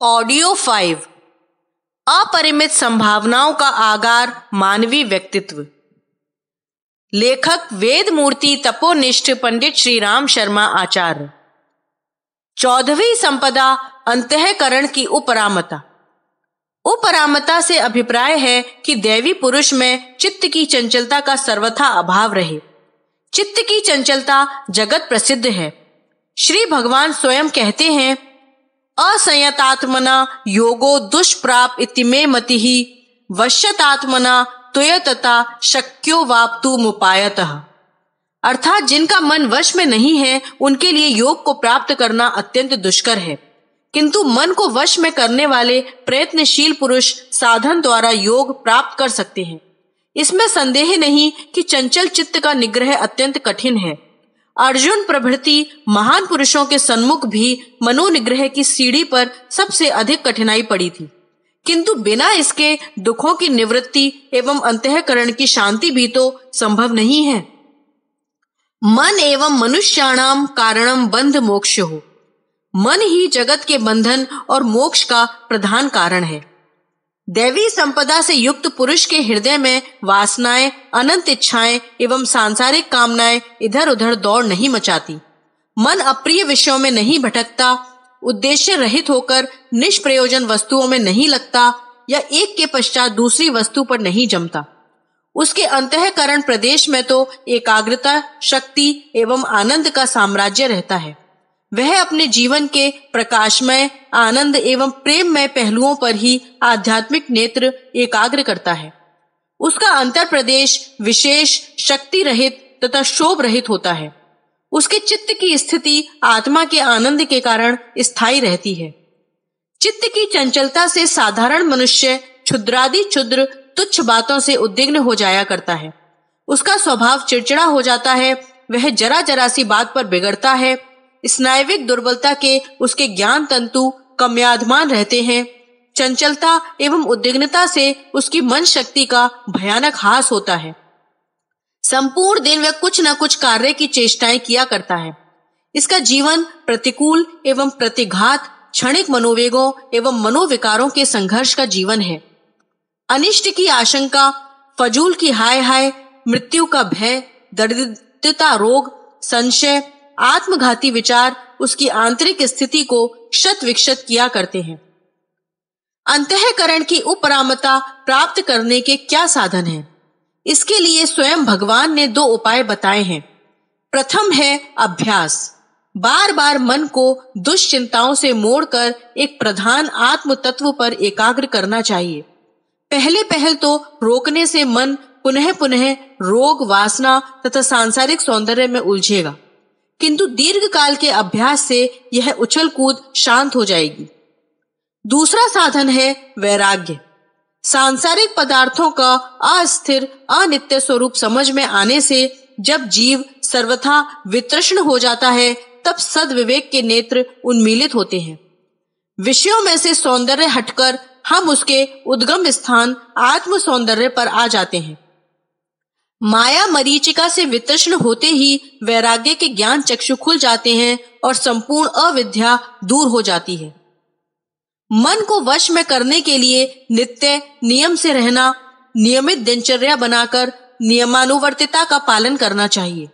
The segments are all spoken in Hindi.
ऑडियो 5। अपरिमित संभावनाओं का आगार मानवीय व्यक्तित्व। लेखक वेद मूर्ति तपोनिष्ठ पंडित श्री राम शर्मा आचार्य। 14वीं संपदा अंतःकरण की उपरामता। उपरामता से अभिप्राय है कि दैवी पुरुष में चित्त की चंचलता का सर्वथा अभाव रहे। चित्त की चंचलता जगत प्रसिद्ध है। श्री भगवान स्वयं कहते हैं, असंयतात्मना योगो दुष्प्राप इति मे मतिः वश्यतात्मना त्वयतता शक्यो वाप्तु मुपायतः। अर्थात जिनका मन वश में नहीं है उनके लिए योग को प्राप्त करना अत्यंत दुष्कर है, किंतु मन को वश में करने वाले प्रयत्नशील पुरुष साधन द्वारा योग प्राप्त कर सकते हैं। इसमें संदेह नहीं कि चंचल चित्त का निग्रह अत्यंत कठिन है। अर्जुन प्रभृति महान पुरुषों के सन्मुख भी मनोनिग्रह की सीढ़ी पर सबसे अधिक कठिनाई पड़ी थी, किंतु बिना इसके दुखों की निवृत्ति एवं अंतःकरण की शांति भी तो संभव नहीं है। मन एवं मनुष्याणाम कारणम बंध मोक्ष हो। मन ही जगत के बंधन और मोक्ष का प्रधान कारण है। दैवी संपदा से युक्त पुरुष के हृदय में वासनाएं, अनंत इच्छाएं एवं सांसारिक कामनाएं इधर उधर दौड़ नहीं मचाती। मन अप्रिय विषयों में नहीं भटकता, उद्देश्य रहित होकर निष्प्रयोजन वस्तुओं में नहीं लगता या एक के पश्चात दूसरी वस्तु पर नहीं जमता। उसके अंतःकरण प्रदेश में तो एकाग्रता, शक्ति एवं आनंद का साम्राज्य रहता है। वह अपने जीवन के प्रकाशमय, आनंद एवं प्रेममय पहलुओं पर ही आध्यात्मिक नेत्र एकाग्र करता है। उसका अंतर प्रदेश विशेष शक्ति रहित तथा शोभ रहित होता है। उसके चित्त की स्थिति आत्मा के आनंद के कारण स्थायी रहती है। चित्त की चंचलता से साधारण मनुष्य क्षुद्रादि क्षुद्र तुच्छ बातों से उद्विग्न हो जाया करता है। उसका स्वभाव चिड़चिड़ा हो जाता है। वह जरा जरा सी बात पर बिगड़ता है। स्नायविक दुर्बलता के उसके ज्ञान तंतु कम्याधमान रहते हैं। चंचलता एवं उद्विग्नता से उसकी मन शक्ति का भयानक हास होता है। संपूर्ण दिन वह कुछ न कुछ कार्य की चेष्टाएं किया करता है। इसका जीवन प्रतिकूल एवं प्रतिघात, क्षणिक मनोवेगों एवं मनोविकारों के संघर्ष का जीवन है। अनिष्ट की आशंका, फजूल की हाय हाय, मृत्यु का भय, दरिद्रता, रोग, संशय, आत्मघाती विचार उसकी आंतरिक स्थिति को क्षत विक्षत किया करते हैं। अंतःकरण की उपरामता प्राप्त करने के क्या साधन हैं? इसके लिए स्वयं भगवान ने 2 उपाय बताए हैं। प्रथम है अभ्यास। बार बार मन को दुश्चिंताओं से मोड़कर एक प्रधान आत्म तत्व पर एकाग्र करना चाहिए। पहल तो रोकने से मन पुनः पुनः रोग, वासना तथा सांसारिक सौंदर्य में उलझेगा, किंतु दीर्घ काल के अभ्यास से यह उछल कूद शांत हो जाएगी। दूसरा साधन है वैराग्य। सांसारिक पदार्थों का अस्थिर, अनित्य स्वरूप समझ में आने से जब जीव सर्वथा वितृष्ण हो जाता है, तब सद्विवेक के नेत्र उन्मीलित होते हैं। विषयों में से सौंदर्य हटकर हम उसके उद्गम स्थान आत्म सौंदर्य पर आ जाते हैं। माया मरीचिका से वितृष्ण होते ही वैराग्य के ज्ञान चक्षु खुल जाते हैं और संपूर्ण अविद्या दूर हो जाती है। मन को वश में करने के लिए नित्य नियम से रहना, नियमित दिनचर्या बनाकर नियमानुवर्तिता का पालन करना चाहिए।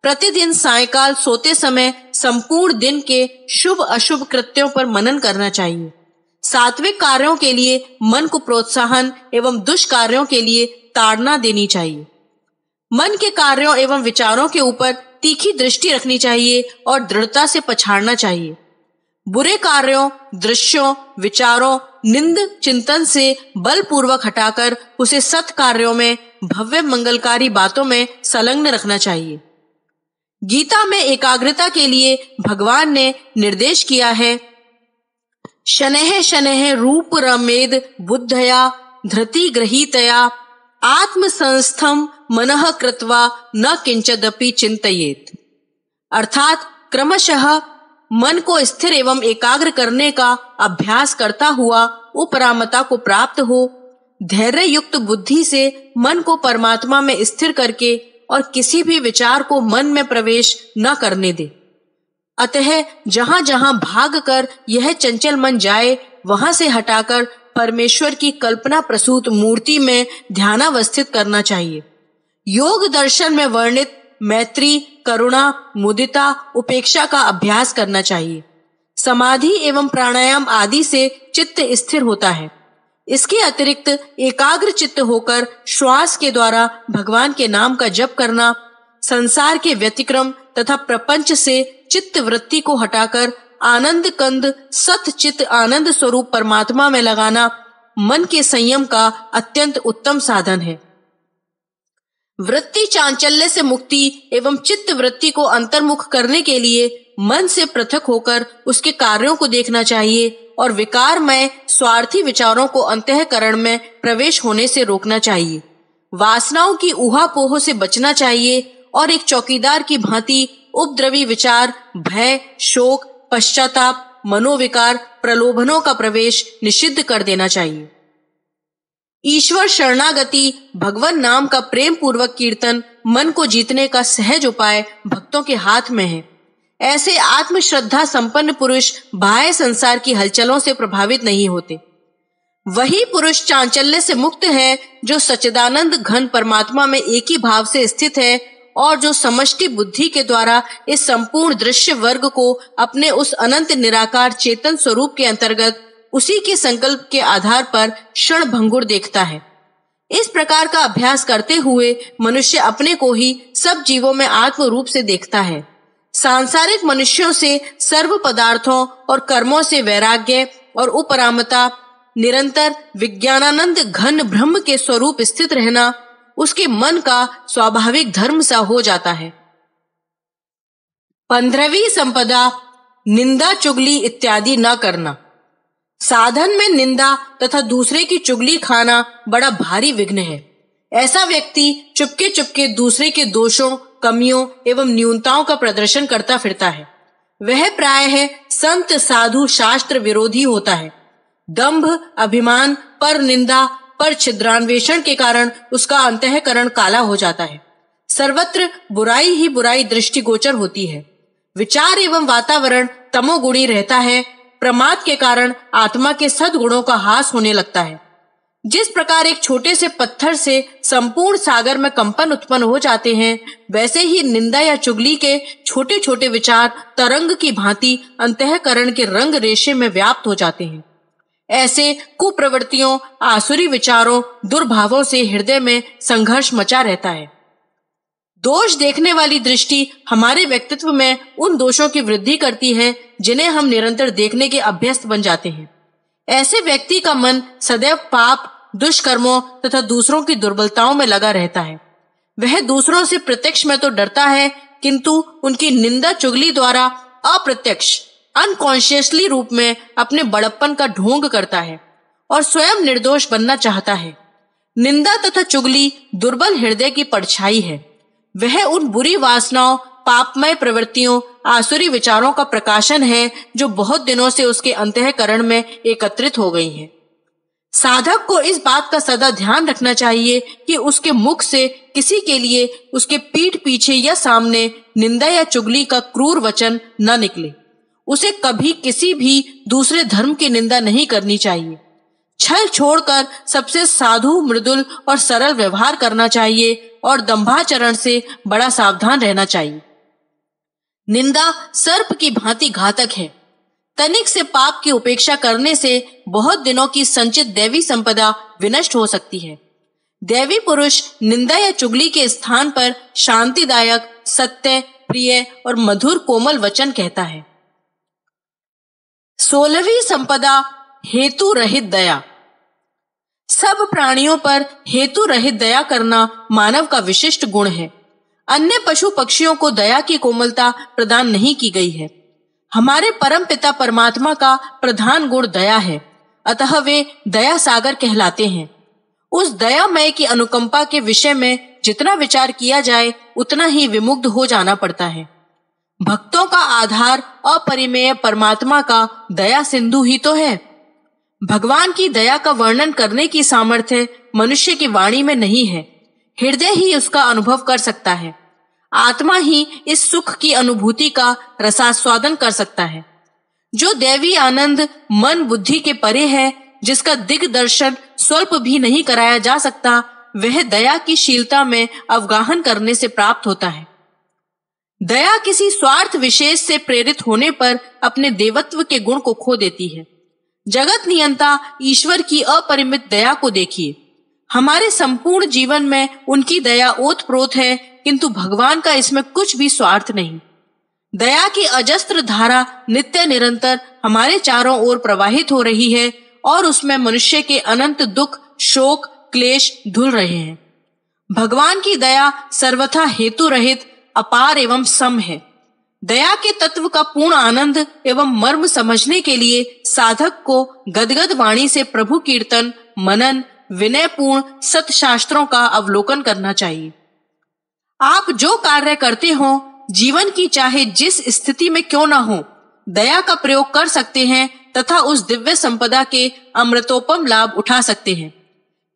प्रतिदिन सायंकाल सोते समय संपूर्ण दिन के शुभ अशुभ कृत्यों पर मनन करना चाहिए। सात्विक कार्यों के लिए मन को प्रोत्साहन एवं दुष्कार्यों के लिए ताड़ना देनी चाहिए। मन के कार्यों एवं विचारों के ऊपर तीखी दृष्टि रखनी चाहिए और दृढ़ता से पछाड़ना चाहिए। बुरे कार्यों, दृश्यों, विचारों, निंद चिंतन से बलपूर्वक हटाकर उसे सत् कार्यों में, भव्य मंगलकारी बातों में संलग्न रखना चाहिए। गीता में एकाग्रता के लिए भगवान ने निर्देश किया है, शनैः शनैः रूप रमेद बुद्धया धृति गृहीतया आत्मसंस्थम मनः कृत्वा न किंचिदपि चिंतयेत। अर्थात क्रमशः मन को स्थिर एवं एकाग्र करने का अभ्यास करता हुआ उपरामता को प्राप्त हो। धैर्य युक्त बुद्धि से मन को परमात्मा में स्थिर करके और किसी भी विचार को मन में प्रवेश न करने दे। अतः जहां जहां भाग कर यह चंचल मन जाए वहां से हटाकर परमेश्वर की कल्पना प्रसूत मूर्ति में ध्यानावस्थित करना चाहिए। योग दर्शन में वर्णित मैत्री, करुणा, मुदिता, उपेक्षा का अभ्यास करना चाहिए। समाधि एवं प्राणायाम आदि से चित्त स्थिर होता है। इसके अतिरिक्त एकाग्र चित्त होकर श्वास के द्वारा भगवान के नाम का जप करना, संसार के व्यतिक्रम तथा प्रपंच से चित्त वृत्ति को हटाकर आनंद कंद सत चित्त आनंद स्वरूप परमात्मा में लगाना मन के संयम का अत्यंत उत्तम साधन है। वृत्ति चांचल्य से मुक्ति एवं चित्त वृत्ति को अंतर्मुख करने के लिए मन से पृथक होकर उसके कार्यों को देखना चाहिए और विकारमय स्वार्थी विचारों को अंतःकरण में प्रवेश होने से रोकना चाहिए। वासनाओं की ऊहापोह से बचना चाहिए और एक चौकीदार की भांति उपद्रवी विचार, भय, शोक, पश्चाताप, मनोविकार, प्रलोभनों का प्रवेश निषिद्ध कर देना चाहिए। ईश्वर शरणागति, भगवान नाम का प्रेम पूर्वक कीर्तन मन को जीतने का सहज उपाय भक्तों के हाथ में है। ऐसे आत्मश्रद्धा संपन्न पुरुष बाह्य संसार की हलचलों से प्रभावित नहीं होते। वही पुरुष चांचल्य से मुक्त है जो सच्चिदानंद घन परमात्मा में एक ही भाव से स्थित है और जो समष्टि बुद्धि के द्वारा इस संपूर्ण दृश्य वर्ग को अपने उस अनंत निराकार चेतन स्वरूप के अंतर्गत उसी के संकल्प के आधार पर क्षण भंगुर देखता है। इस प्रकार का अभ्यास करते हुए मनुष्य अपने को ही सब जीवों में आत्म रूप से देखता है। सांसारिक मनुष्यों से सर्व पदार्थों और कर्मों से वैराग्य और उपरामता, निरंतर विज्ञानानंद घन ब्रह्म के स्वरूप स्थित रहना उसके मन का स्वाभाविक धर्म सा हो जाता है। 15वीं संपदा, निंदा चुगली इत्यादि न करना। साधन में निंदा तथा दूसरे की चुगली खाना बड़ा भारी विघ्न है। ऐसा व्यक्ति चुपके चुपके दूसरे के दोषों, कमियों एवं न्यूनताओं का प्रदर्शन करता फिरता है। वह प्रायः संत, साधु, शास्त्र विरोधी होता है। दंभ, अभिमान, पर निंदा, पर छिद्रान्वेषण के कारण उसका अंतःकरण काला हो जाता है। सर्वत्र बुराई ही बुराई दृष्टिगोचर होती है। विचार एवं वातावरण तमोगुणी रहता है। प्रमाद के कारण आत्मा के सद्गुणों का हास होने लगता है। जिस प्रकार एक छोटे से पत्थर से संपूर्ण सागर में कंपन उत्पन्न हो जाते हैं, वैसे ही निंदा या चुगली के छोटे छोटे विचार तरंग की भांति अंतःकरण के रंग रेशे में व्याप्त हो जाते हैं। ऐसे कुप्रवृत्तियों, आसुरी विचारों, दुर्भावों से हृदय में संघर्ष मचा रहता है। दोष देखने वाली दृष्टि हमारे व्यक्तित्व में उन दोषों की वृद्धि करती है जिन्हें हम निरंतर देखने के अभ्यस्त बन जाते हैं। ऐसे व्यक्ति का मन सदैव पाप, दुष्कर्मों तथा दूसरों की दुर्बलताओं में लगा रहता है। वह दूसरों से प्रत्यक्ष में तो डरता है, किंतु उनकी निंदा चुगली द्वारा अप्रत्यक्ष अनकॉन्शियसली रूप में अपने बड़प्पन का ढोंग करता है और स्वयं निर्दोष बनना चाहता है। निंदा तथा चुगली दुर्बल हृदय की परछाई है। वह उन बुरी वासनाओं, पापमय प्रवृत्तियों, आसुरी विचारों का प्रकाशन है जो बहुत दिनों से उसके अंतःकरण में एकत्रित हो गई हैं। साधक को इस बात का सदा ध्यान रखना चाहिए कि उसके मुख से किसी के लिए उसके पीठ पीछे या सामने निंदा या चुगली का क्रूर वचन न निकले। उसे कभी किसी भी दूसरे धर्म की निंदा नहीं करनी चाहिए। छल छोड़कर सबसे साधु, मृदुल और सरल व्यवहार करना चाहिए और दंभाचरण से बड़ा सावधान रहना चाहिए। निंदा सर्प की भांति घातक है। तनिक से पाप की उपेक्षा करने से बहुत दिनों की संचित दैवी संपदा विनष्ट हो सकती है। दैवी पुरुष निंदा या चुगली के स्थान पर शांतिदायक, सत्य, प्रिय और मधुर कोमल वचन कहता है। 16वीं संपदा, हेतु रहित दया। सब प्राणियों पर हेतु रहित दया करना मानव का विशिष्ट गुण है। अन्य पशु पक्षियों को दया की कोमलता प्रदान नहीं की गई है। हमारे परम पिता परमात्मा का प्रधान गुण दया है, अतः वे दया सागर कहलाते हैं। उस दयामय की अनुकंपा के विषय में जितना विचार किया जाए उतना ही विमुग्ध हो जाना पड़ता है। भक्तों का आधार अपरिमेय परमात्मा का दया सिंधु ही तो है। भगवान की दया का वर्णन करने की सामर्थ्य मनुष्य की वाणी में नहीं है। हृदय ही उसका अनुभव कर सकता है। आत्मा ही इस सुख की अनुभूति का रसास्वादन कर सकता है। जो दैवी आनंद मन बुद्धि के परे है, जिसका दिग्दर्शन स्वल्प भी नहीं कराया जा सकता, वह दया की शीलता में अवगाहन करने से प्राप्त होता है। दया किसी स्वार्थ विशेष से प्रेरित होने पर अपने देवत्व के गुण को खो देती है। जगत नियंता ईश्वर की अपरिमित दया को देखिए। हमारे संपूर्ण जीवन में उनकी दया ओतप्रोत है, किंतु भगवान का इसमें कुछ भी स्वार्थ नहीं। दया की अजस्त्र धारा नित्य निरंतर हमारे चारों ओर प्रवाहित हो रही है और उसमें मनुष्य के अनंत दुख, शोक, क्लेश धुल रहे हैं। भगवान की दया सर्वथा हेतु रहित, अपार एवं सम है। दया के तत्व का पूर्ण आनंद एवं मर्म समझने के लिए साधक को गदगद वाणी से प्रभु कीर्तन, मनन, विनयपूर्ण सत्शास्त्रों का अवलोकन करना चाहिए। आप जो कार्य करते हो, जीवन की चाहे जिस स्थिति में क्यों न हो, दया का प्रयोग कर सकते हैं तथा उस दिव्य संपदा के अमृतोपम लाभ उठा सकते हैं।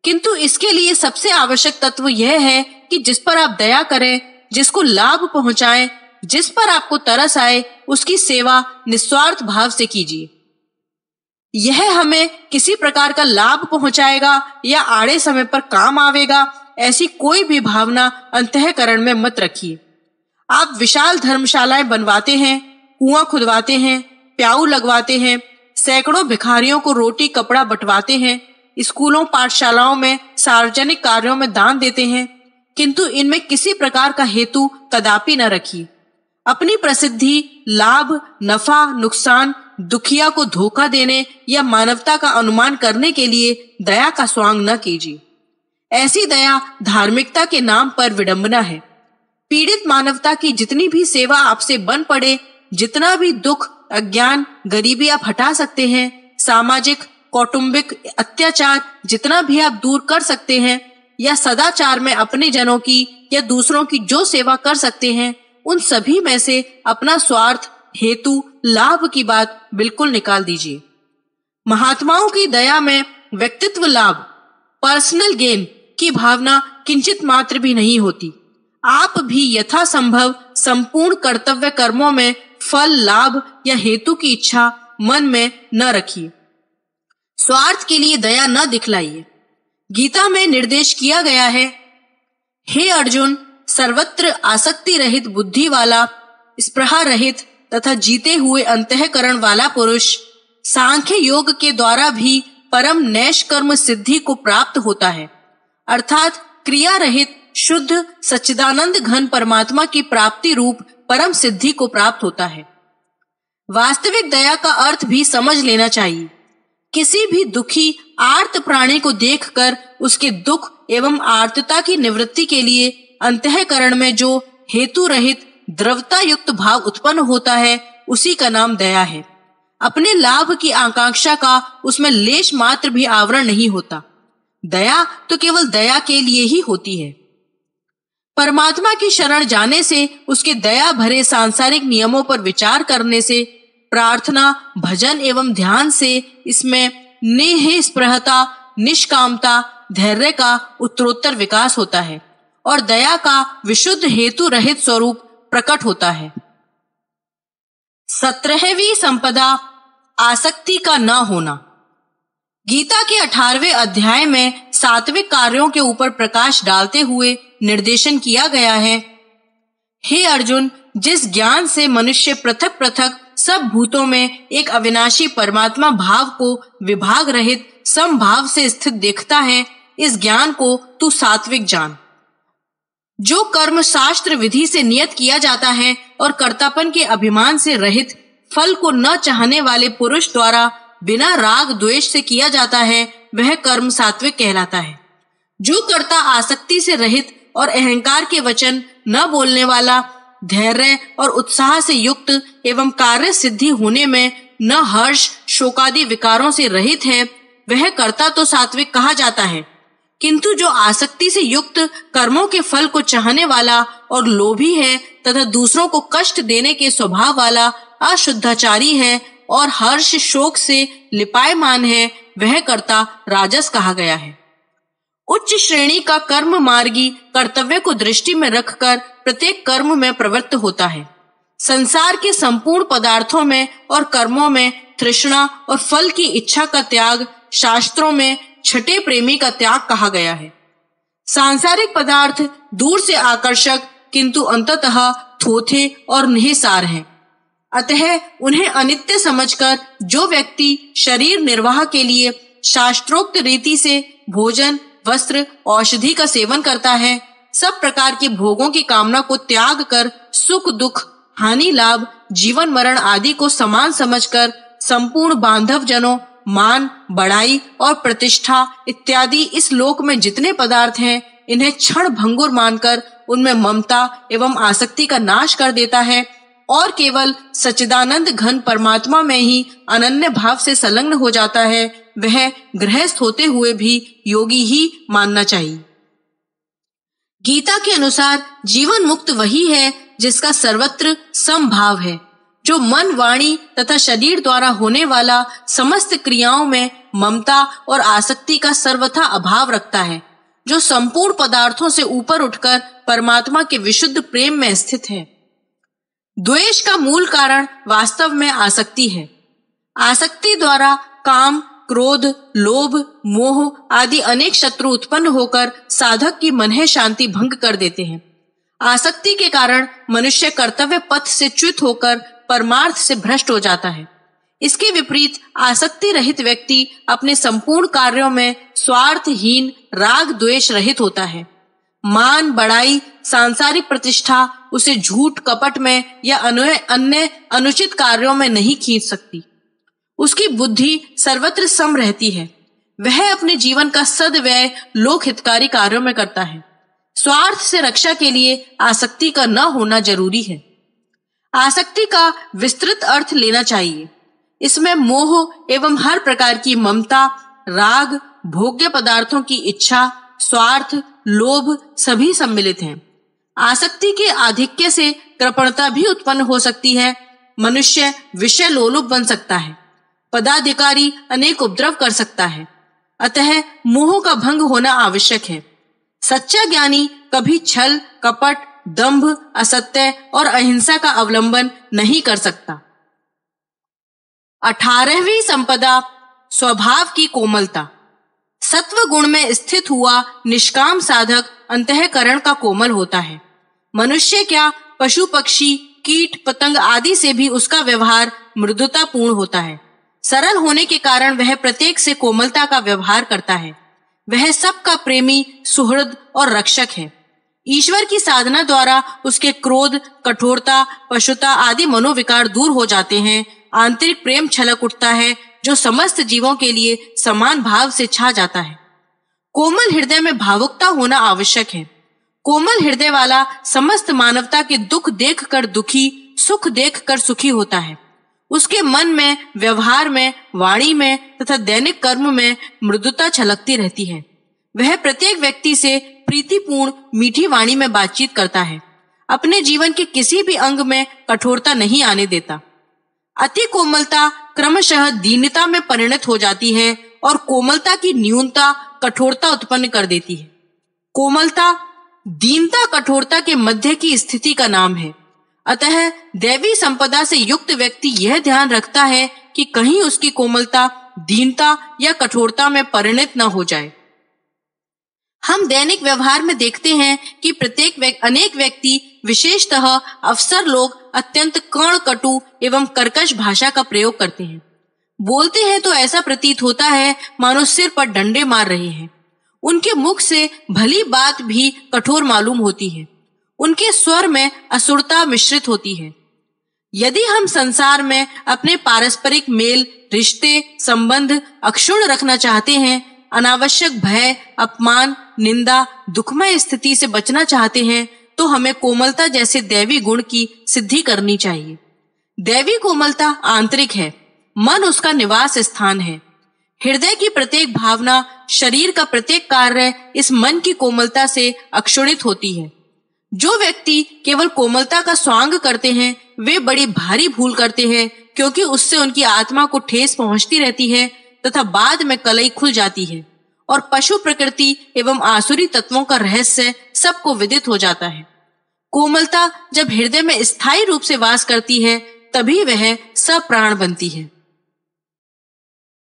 किंतु इसके लिए सबसे आवश्यक तत्व यह है कि जिस पर आप दया करें, जिसको लाभ पहुंचाएं, जिस पर आपको तरस आए, उसकी सेवा निस्वार्थ भाव से कीजिए। यह हमें किसी प्रकार का लाभ पहुंचाएगा या आड़े समय पर काम आवेगा, ऐसी कोई भी भावना अंतःकरण में मत रखिए। आप विशाल धर्मशालाएं बनवाते हैं, कुआं खुदवाते हैं, प्याऊ लगवाते हैं, सैकड़ों भिखारियों को रोटी कपड़ा बंटवाते हैं, स्कूलों पाठशालाओं में सार्वजनिक कार्यों में दान देते हैं, किंतु इनमें किसी प्रकार का हेतु कदापि न रखिए। अपनी प्रसिद्धि, लाभ, नफा, नुकसान, दुखिया को धोखा देने या मानवता का अनुमान करने के लिए दया का स्वांग न कीजिए। ऐसी दया धार्मिकता के नाम पर विडंबना है। पीड़ित मानवता की जितनी भी सेवा आपसे बन पड़े, जितना भी दुख, अज्ञान, गरीबी आप हटा सकते हैं, सामाजिक, कौटुंबिक अत्याचार जितना भी आप दूर कर सकते हैं, या सदाचार में अपने जनों की या दूसरों की जो सेवा कर सकते हैं, उन सभी में से अपना स्वार्थ, हेतु, लाभ की बात बिल्कुल निकाल दीजिए। महात्माओं की दया में व्यक्तित्व लाभ, पर्सनल गेन की भावना किंचित मात्र भी नहीं होती। आप भी यथासंभव संपूर्ण कर्तव्य कर्मों में फल, लाभ या हेतु की इच्छा मन में न रखिए। स्वार्थ के लिए दया न दिखलाइए। गीता में निर्देश किया गया है, हे अर्जुन, सर्वत्र आसक्ति रहित बुद्धि वाला, स्पृहा रहित तथा जीते हुए अंतःकरण वाला पुरुष सांख्य योग के द्वारा भी परम नैष्कर्म सिद्धि को प्राप्त होता है, अर्थात क्रिया रहित शुद्ध सच्चिदानंद घन परमात्मा की प्राप्ति रूप परम सिद्धि को प्राप्त होता है। वास्तविक दया का अर्थ भी समझ लेना चाहिए। किसी भी दुखी आर्त प्राणी को देखकर उसके दुख एवं आर्तता की निवृत्ति के लिए अंतःकरण में जो हेतु रहित द्रवता युक्त भाव उत्पन्न होता है, उसी का नाम दया है। अपने लाभ की आकांक्षा का उसमें लेश मात्र भी आवरण नहीं होता। दया तो केवल दया के लिए ही होती है। परमात्मा की शरण जाने से, उसके दया भरे सांसारिक नियमों पर विचार करने से, प्रार्थना, भजन एवं ध्यान से इसमें नेह स्पृहता, निष्कामता, धैर्य का उत्तरोत्तर विकास होता है और दया का विशुद्ध हेतु रहित स्वरूप प्रकट होता है। 17वीं संपदा, आसक्ति का न होना। गीता के 18वें अध्याय में सात्विक कार्यों के ऊपर प्रकाश डालते हुए निर्देशन किया गया है, हे अर्जुन, जिस ज्ञान से मनुष्य पृथक पृथक सब भूतों में एक अविनाशी परमात्मा भाव को विभाग रहित समभाव से स्थित देखता है, इस ज्ञान को तू सात्विक जान। जो कर्म शास्त्र विधि से नियत किया जाता है और कर्तापन के अभिमान से रहित, फल को न चाहने वाले पुरुष द्वारा बिना राग द्वेष से किया जाता है, वह कर्म सात्विक कहलाता है। जो कर्ता आसक्ति से रहित और अहंकार के वचन न बोलने वाला, धैर्य और उत्साह से युक्त एवं कार्य सिद्धि होने में न हर्ष शोकादि विकारों से रहित है, वह कर्ता तो सात्विक कहा जाता है। किंतु जो आसक्ति से युक्त कर्मों के फल को चाहने वाला और लोभी है तथा दूसरों को कष्ट देने के स्वभाव वाला अशुद्धाचारी है और हर्ष शोक से लिपायमान है, वह कर्ता राजस कहा गया है। उच्च श्रेणी का कर्म मार्गी कर्तव्य को दृष्टि में रखकर प्रत्येक कर्म में प्रवृत्त होता है। संसार के संपूर्ण पदार्थों में और कर्मों में तृष्णा और फल की इच्छा का त्याग शास्त्रों में छठे प्रेमी का त्याग कहा गया है। सांसारिक पदार्थ दूर से आकर्षक किंतु अंततः थोथे और निहिसार हैं। अतः उन्हें अनित्य समझकर जो व्यक्ति शरीर निर्वाह के लिए शास्त्रोक्त रीति से भोजन, वस्त्र, औषधि का सेवन करता है, सब प्रकार के भोगों की कामना को त्याग कर सुख दुख, हानि लाभ, जीवन मरण आदि को समान समझकर संपूर्ण बांधव जनों, मान, बड़ाई और प्रतिष्ठा इत्यादि इस लोक में जितने पदार्थ हैं, इन्हें क्षण भंगुर मानकर उनमें ममता एवं आसक्ति का नाश कर देता है और केवल सच्चिदानंद घन परमात्मा में ही अनन्य भाव से संलग्न हो जाता है, वह गृहस्थ होते हुए भी योगी ही मानना चाहिए। गीता के अनुसार जीवन मुक्त वही है जिसका सर्वत्र समभाव है, जो मन, वाणी तथा शरीर द्वारा होने वाला समस्त क्रियाओं में ममता और आसक्ति का सर्वथा अभाव रखता है, जो संपूर्ण पदार्थों से ऊपर उठकर परमात्मा के विशुद्ध प्रेम में स्थित है। द्वेष का मूल कारण वास्तव में आसक्ति है। आसक्ति द्वारा काम, क्रोध, लोभ, मोह आदि अनेक शत्रु उत्पन्न होकर साधक की मन शांति भंग कर देते हैं। आसक्ति के कारण मनुष्य कर्तव्य पथ से च्युत होकर परमार्थ से भ्रष्ट हो जाता है। इसके विपरीत आसक्ति रहित व्यक्ति अपने संपूर्ण कार्यों में स्वार्थहीन, राग द्वेष रहित होता है। मान, बड़ाई, सांसारिक प्रतिष्ठा उसे झूठ, कपट में या अन्य अनुचित कार्यों में नहीं खींच सकती। उसकी बुद्धि सर्वत्र सम रहती है। वह अपने जीवन का सदव्यय लोक हितकारी कार्यों में करता है। स्वार्थ से रक्षा के लिए आसक्ति का न होना जरूरी है। आसक्ति का विस्तृत अर्थ लेना चाहिए। इसमें मोह एवं हर प्रकार की ममता, राग, भोग्य पदार्थों की इच्छा, स्वार्थ, लोभ सभी सम्मिलित हैं। आसक्ति के आधिक्य से कृपणता भी उत्पन्न हो सकती है। मनुष्य विषय लोलुप बन सकता है। पदाधिकारी अनेक उपद्रव कर सकता है। अतः मोह का भंग होना आवश्यक है। सच्चा ज्ञानी कभी छल, कपट, दंभ, असत्य और अहिंसा का अवलंबन नहीं कर सकता। 18वीं संपदा स्वभाव की कोमलता। सत्व गुण में स्थित हुआ निष्काम साधक अंतःकरण का कोमल होता है। मनुष्य क्या, पशु पक्षी, कीट पतंग आदि से भी उसका व्यवहार मृदुता पूर्ण होता है। सरल होने के कारण वह प्रत्येक से कोमलता का व्यवहार करता है। वह सबका प्रेमी, सुहृद और रक्षक है। ईश्वर की साधना द्वारा उसके क्रोध, कठोरता, पशुता आदि मनोविकार दूर हो जाते हैं। आंतरिक प्रेम छलक उठता है, जो समस्त जीवों के लिए समान भाव से छा जाता है। कोमल हृदय में भावुकता होना आवश्यक है। कोमल हृदय वाला समस्त मानवता के दुख देखकर दुखी, सुख देखकर सुखी होता है। उसके मन में, व्यवहार में, वाणी में तथा दैनिक कर्म में मृदुता छलकती रहती है। वह प्रत्येक व्यक्ति से प्रीतिपूर्ण मीठी वाणी में बातचीत करता है। अपने जीवन के किसी भी अंग में कठोरता नहीं आने देता। अति कोमलता क्रमशः दीनता में परिणत हो जाती है और कोमलता की न्यूनता कठोरता उत्पन्न कर देती है। कोमलता दीनता कठोरता के मध्य की स्थिति का नाम है। अतः दैवी संपदा से युक्त व्यक्ति यह ध्यान रखता है कि कहीं उसकी कोमलता दीनता या कठोरता में परिणत न हो जाए। हम दैनिक व्यवहार में देखते हैं कि अनेक व्यक्ति, विशेषतः अफसर लोग, अत्यंत कर्ण, कटु एवं कर्कश भाषा का प्रयोग करते हैं। बोलते हैं तो ऐसा प्रतीत होता है मानो सिर पर डंडे मार रहे हैं। उनके मुख से भली बात भी कठोर मालूम होती है। उनके स्वर में असुरता मिश्रित होती है। यदि हम संसार में अपने पारस्परिक मेल, रिश्ते, संबंध अक्षुण्ण रखना चाहते हैं, अनावश्यक भय, अपमान, निंदा, दुखमय स्थिति से बचना चाहते हैं, तो हमें कोमलता जैसे दैवी गुण की सिद्धि करनी चाहिए। दैवी कोमलता आंतरिक है। मन उसका निवास स्थान है। हृदय की प्रत्येक भावना, शरीर का प्रत्येक कार्य इस मन की कोमलता से अक्षुणित होती है। जो व्यक्ति केवल कोमलता का स्वांग करते हैं, वे बड़ी भारी भूल करते हैं, क्योंकि उससे उनकी आत्मा को ठेस पहुंचती रहती है तथा बाद में कलई खुल जाती है और पशु प्रकृति एवं आसुरी तत्वों का रहस्य सबको विदित हो जाता है। कोमलता जब हृदय में स्थायी रूप से वास करती है तभी वह सप्राण बनती है।